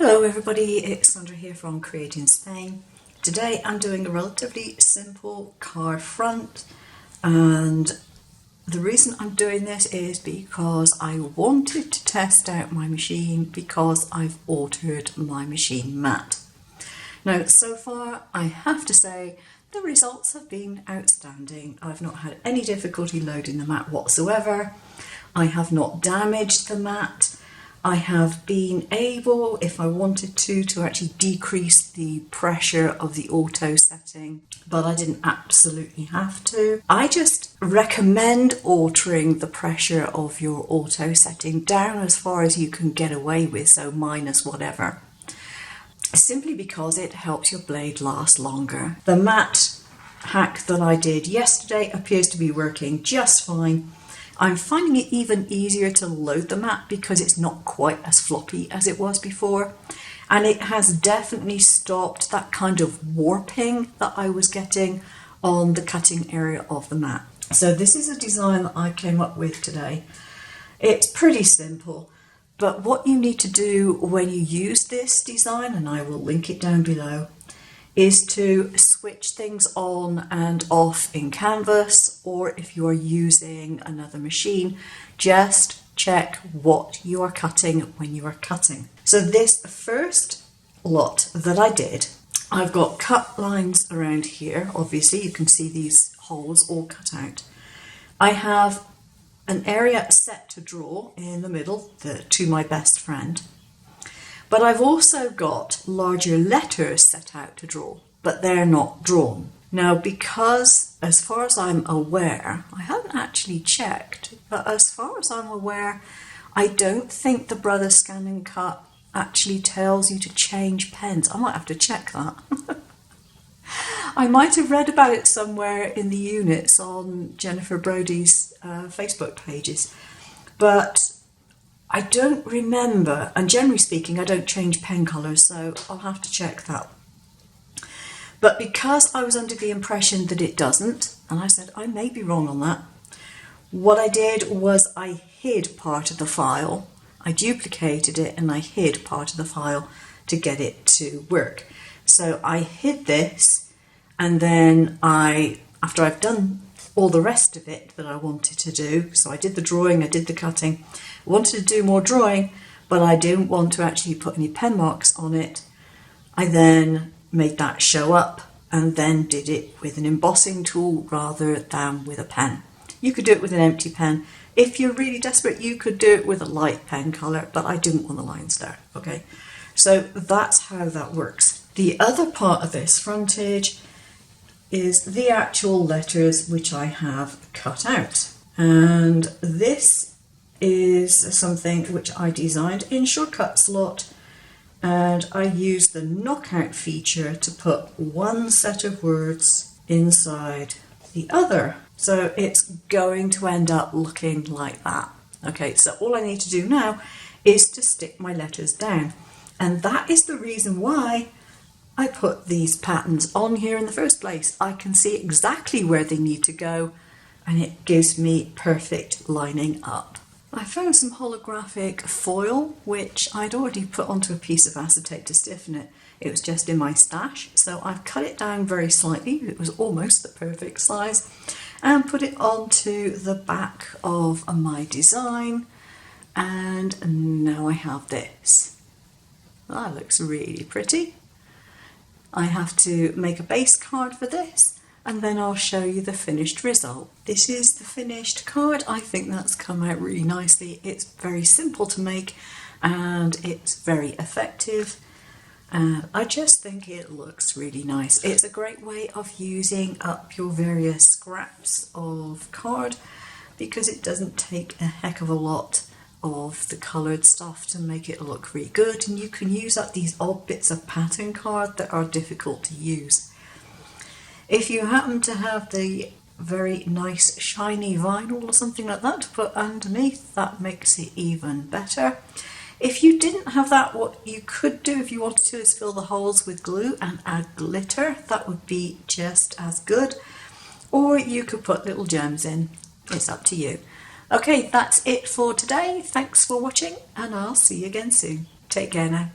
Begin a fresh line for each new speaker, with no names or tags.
Hello everybody, it's Sandra here from Creating Spain. Today I'm doing a relatively simple card front, and the reason I'm doing this is because I wanted to test out my machine because I've altered my machine mat. Now so far I have to say the results have been outstanding. I've not had any difficulty loading the mat whatsoever. I have not damaged the mat. I have been able, if I wanted to actually decrease the pressure of the auto setting, but I didn't absolutely have to. I just recommend altering the pressure of your auto setting down as far as you can get away with, so minus whatever, simply because it helps your blade last longer. The mat hack that I did yesterday appears to be working just fine. I'm finding it even easier to load the mat because it's not quite as floppy as it was before, and it has definitely stopped that kind of warping that I was getting on the cutting area of the mat. So this is a design that I came up with today. It's pretty simple, but what you need to do when you use this design, and I will link it down below, is to switch things on and off in Canvas, or if you are using another machine, just check what you are cutting when you are cutting. So this first lot that I did, I've got cut lines around here. Obviously you can see these holes all cut out. I have an area set to draw in the middle, to my best friend. But I've also got larger letters set out to draw, but they're not drawn. Now, because as far as I'm aware, I haven't actually checked, but as far as I'm aware, I don't think the Brother Scan and Cut actually tells you to change pens. I might have to check that. I might have read about it somewhere in the units on Jennifer Brody's Facebook pages, but I don't remember, and generally speaking I don't change pen colours, so I'll have to check that. But because I was under the impression that it doesn't, and I said I may be wrong on that, what I did was I hid part of the file. I duplicated it and I hid part of the file to get it to work. So I hid this, and then after I've done all the rest of it that I wanted to do, so I did the drawing, I did the cutting, I wanted to do more drawing, but I didn't want to actually put any pen marks on it. I then made that show up and then did it with an embossing tool rather than with a pen. You could do it with an empty pen. If you're really desperate, you could do it with a light pen colour, but I didn't want the lines there, okay? So that's how that works. The other part of this frontage is the actual letters which I have cut out. And this is something which I designed in Shortcut Slot, and I used the knockout feature to put one set of words inside the other. So it's going to end up looking like that. Okay, so all I need to do now is to stick my letters down. And that is the reason why I put these patterns on here in the first place. I can see exactly where they need to go, and it gives me perfect lining up. I found some holographic foil which I'd already put onto a piece of acetate to stiffen it. It was just in my stash, so I've cut it down very slightly. It was almost the perfect size, and put it onto the back of my design, and now I have this. That looks really pretty. I have to make a base card for this, and then I'll show you the finished result. This is the finished card. I think that's come out really nicely. It's very simple to make and it's very effective. I just think it looks really nice. It's a great way of using up your various scraps of card because it doesn't take a heck of a lot of the coloured stuff to make it look really good, and you can use up these odd bits of pattern card that are difficult to use. If you happen to have the very nice shiny vinyl or something like that to put underneath, that makes it even better. If you didn't have that, what you could do if you wanted to is fill the holes with glue and add glitter. That would be just as good. Or you could put little gems in. It's up to you. Okay, that's it for today. Thanks for watching, and I'll see you again soon. Take care now.